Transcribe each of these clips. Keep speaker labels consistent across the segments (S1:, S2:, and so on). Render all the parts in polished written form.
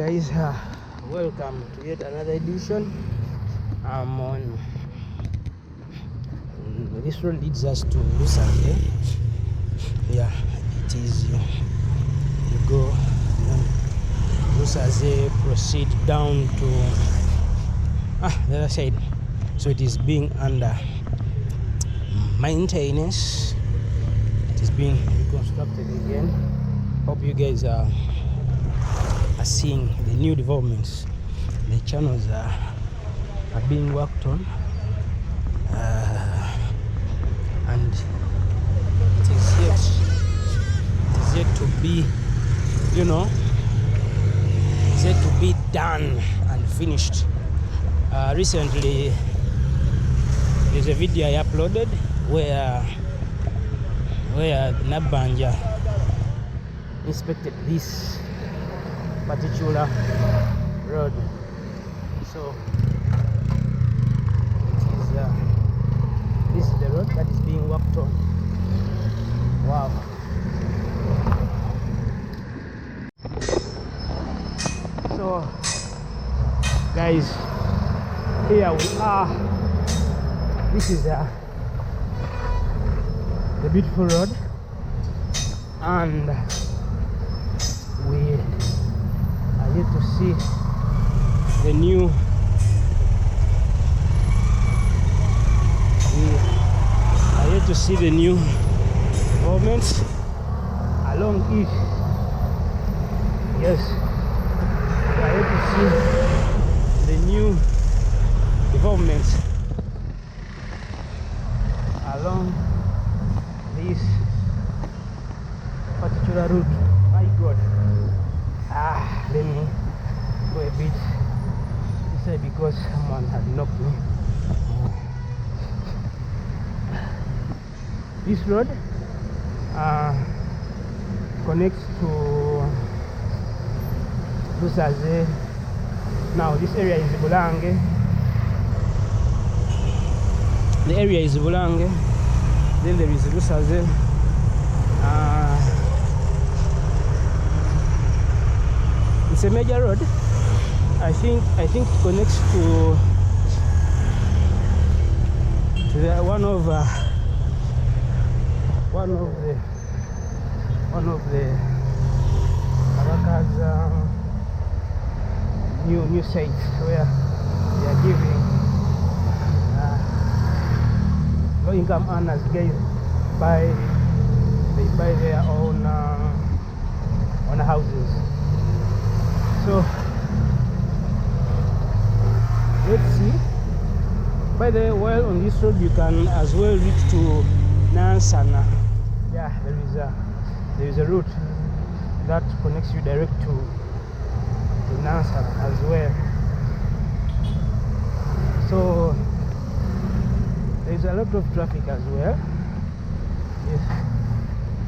S1: guys, welcome to yet another edition. I'm on this road leads us to Lusake. Yeah, it is you go Lusake, proceed down to the other side. So it is being under maintenance. It is being reconstructed again. Hope you guys are seeing the new developments. The channels are being worked on, and it is yet to be, it's yet to be done and finished. Recently there's a video I uploaded where Nabanja inspected this particular road. So this is the road that is being worked on. Wow. So guys, here we are. This is the beautiful road, and we are here to see the new developments along it. Yes, we are here to see the new developments along this particular route. My God. Let me go a bit inside because someone had knocked me. This road connects to Lusake. Now this area is Bulange. The area is Bulange. Then there is Lusake. It's a major road. I think it connects to the one of the Abaka's new sites where they are giving low income earners guys buy their own houses. So let's see. By the way, while on this road you can as well reach to Nansana. Yeah, there is a route that connects you direct to Nansana as well. So there is a lot of traffic as well. Yes,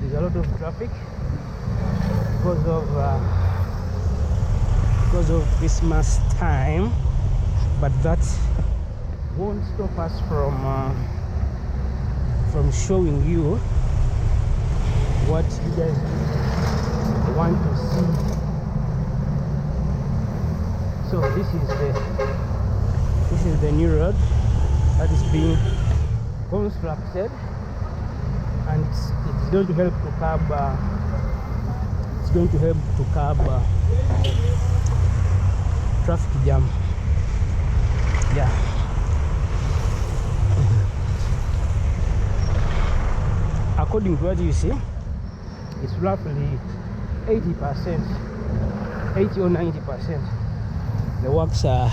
S1: there's a lot of traffic because of Christmas time, but that won't stop us from showing you what you guys want to see. So this is the new road that is being constructed, and it's going to help to curb traffic jam. Yeah. According to what you see, it's roughly 80%, 80 or 90%. The works are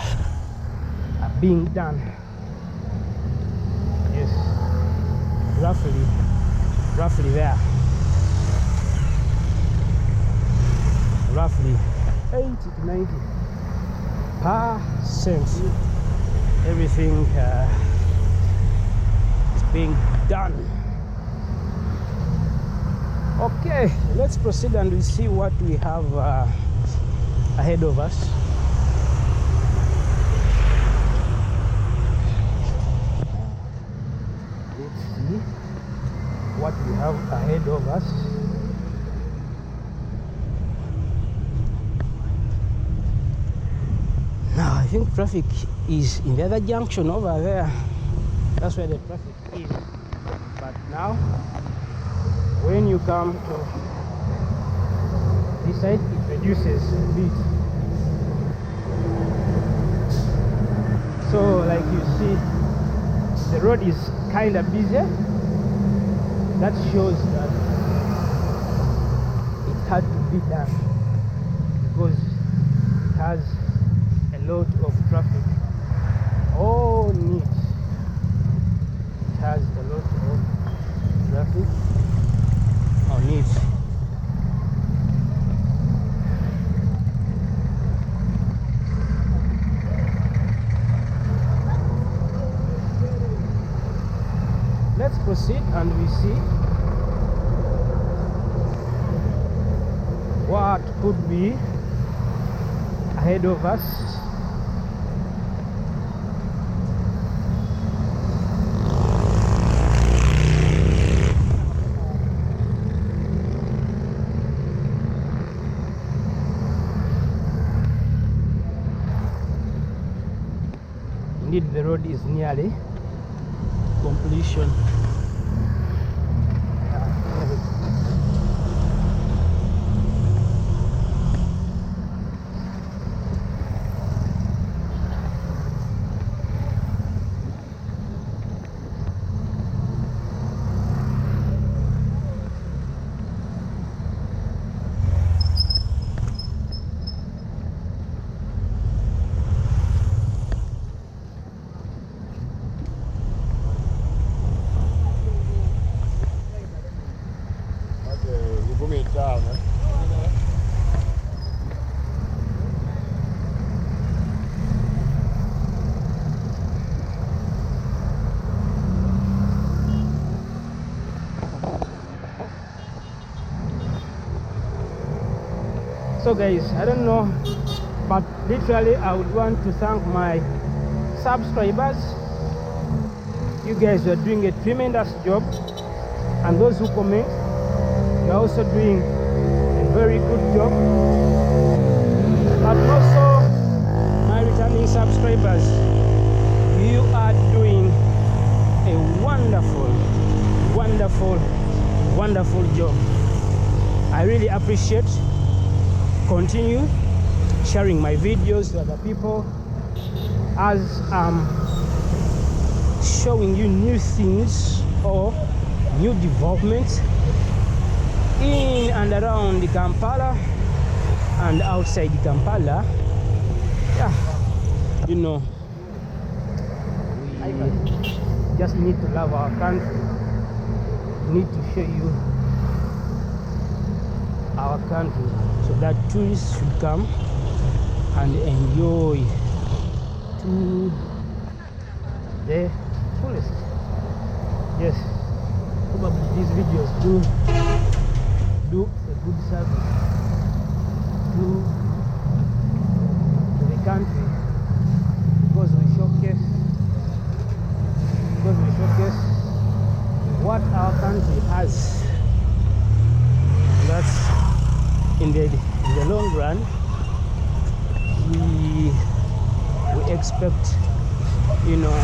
S1: being done. Yes, roughly there. Roughly 80 to 90%. Everything is being done. Okay, let's proceed and we'll see what we have ahead of us. Let's see what we have ahead of us. traffic is in the other junction over there. That's where the traffic is. But now, when you come to this side, it reduces a bit. So, like you see, the road is kind of busy. That shows that it had to be done because it has a lot of traffic. Oh, neat. It has a lot of traffic. Oh, neat. Let's proceed and we see what could be ahead of us. Indeed, the road is nearly completion. So guys, I don't know, but literally I would want to thank my subscribers. You guys are doing a tremendous job, and those who comment, you're also doing a very good job. But also my returning subscribers, you are doing a wonderful job. I really appreciate. Continue sharing my videos to other people as I'm showing you new things or new developments in and around Kampala and outside Kampala. Yeah, you know, we just need to love our country. We need to show you our country so that tourists should come and enjoy to the fullest. Yes, probably these videos do a good service to the country because we showcase what our country has. That's in the long run, we expect, you know,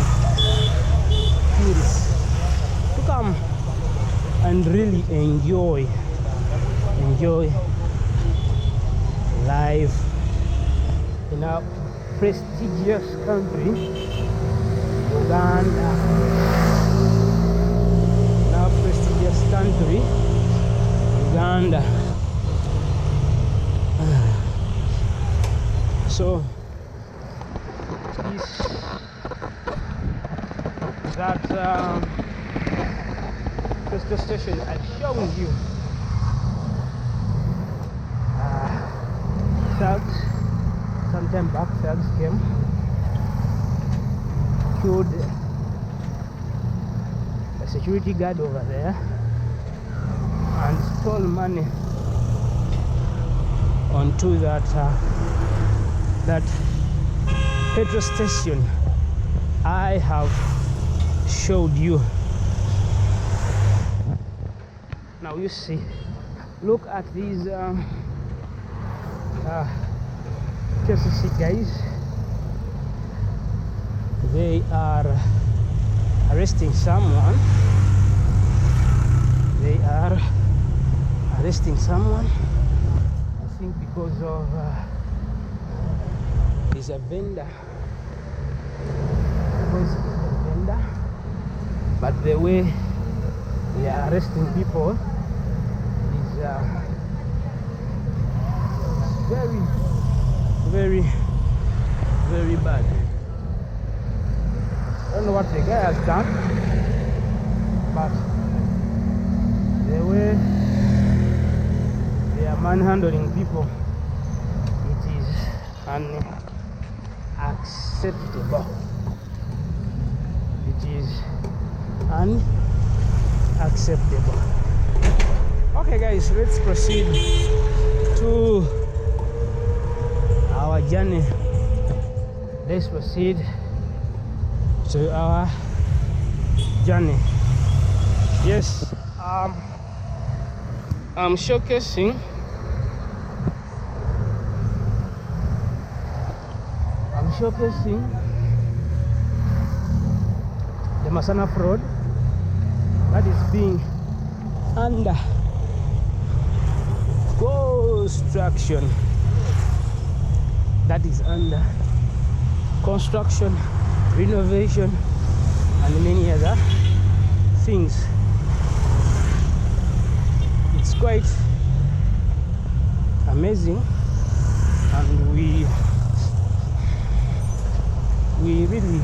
S1: tourists to come and really enjoy life in our prestigious country, Uganda. In our prestigious country, Uganda. So that station I'm showing you, thugs, sometime back thugs came, killed a security guard over there and stole money onto that petrol station I have showed you. Now you see, look at these KCC guys. they are arresting someone. They are arresting someone, I think because of he's a vendor. Because he's a vendor, but the way they are arresting people is very, very, very bad. I don't know what the guy has done, but the way they are manhandling people, it is unacceptable. It is unacceptable. Okay guys, let's proceed to our journey. Let's proceed to our journey. Yes, I'm showcasing the Masanafu road that is being under construction. That is under construction, renovation, and many other things. It's quite amazing, and we really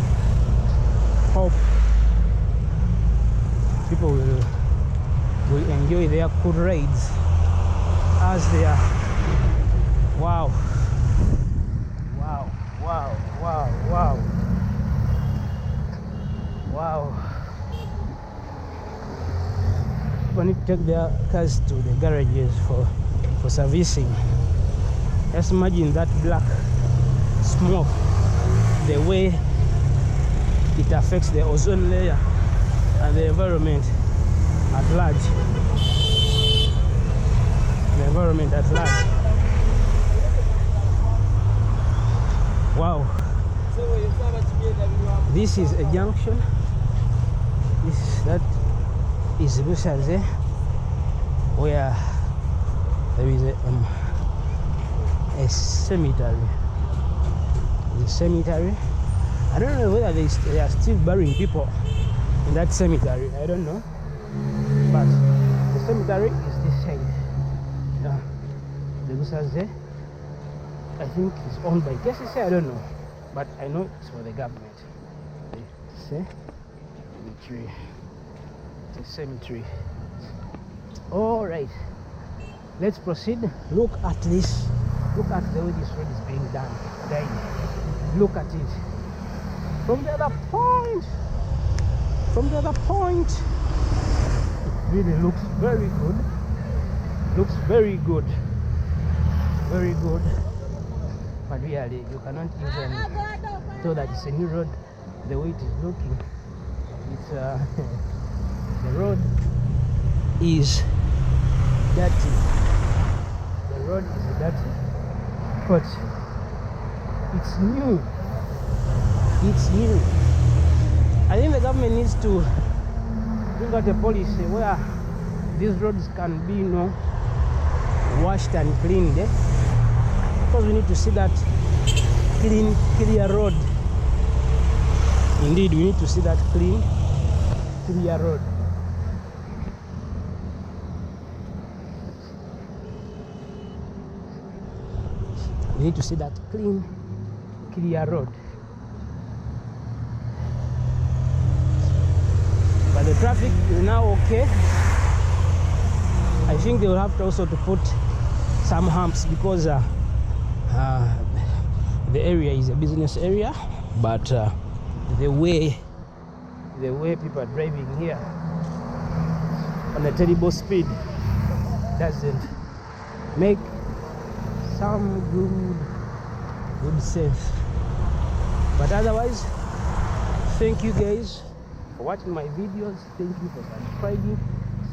S1: hope people will enjoy their cool rides as they are. Wow. People need to take their cars to the garages for servicing. Just imagine that black smoke, the way it affects the ozone layer and the environment at large. Wow. This is a junction. That is Bushaze, where there is a cemetery. The cemetery. I don't know whether they are still burying people in that cemetery. I don't know. But the cemetery is this side. The Bushaze, I think, is owned by KCC. I don't know, but I know it's for the government. The cemetery. All right, let's proceed. Look at this. Look at the way this road is being done, guys. Look at it from the other point. It really looks very good. Very good. But really, you cannot even tell that it's a new road the way it is looking. It's the road is dirty. But it's new. I think the government needs to bring out a policy where these roads can be, washed and cleaned, because we need to see that clear road. Indeed, we need to see that clear road. We need to see that clear road. But the traffic is now okay. I think they will have to also to put some humps because the area is a business area, but the way people are driving here on a terrible speed doesn't make some good sense. But otherwise, thank you guys for watching my videos. Thank you for subscribing.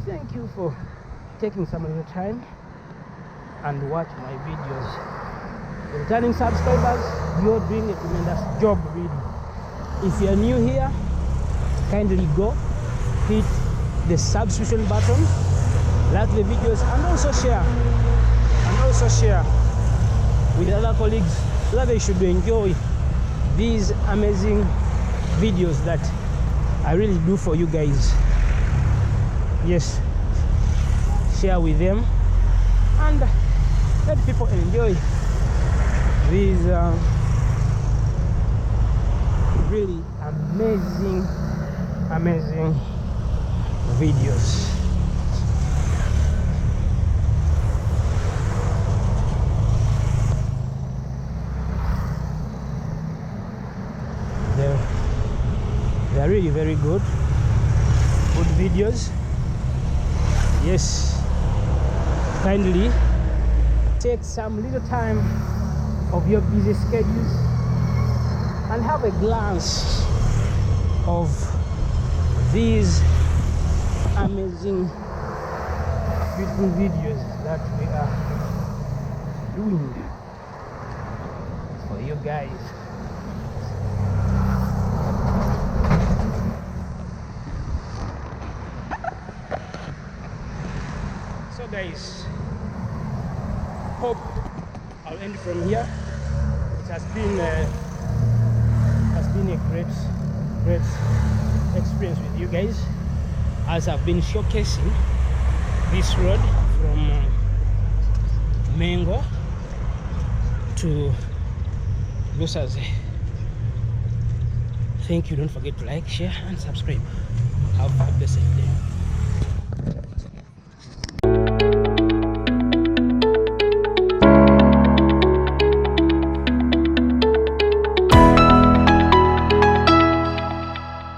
S1: Thank you for taking some of your time and watch my videos. The returning subscribers, you're doing a tremendous job, really. If you are new here, kindly go hit the subscription button, like the videos, and also share with other colleagues so that they should enjoy these amazing videos that I really do for you guys. Yes, share with them and let people enjoy these really amazing videos. They're really very good videos. Yes, kindly take some little time of your busy schedules and have a glance of these amazing beautiful videos that we are doing for you guys. So guys, hope I'll end from here. It has been a great experience with you guys as I've been showcasing this road from Mengo to Lusaze. Thank you. Don't forget to like, share and subscribe. Have a blessed day.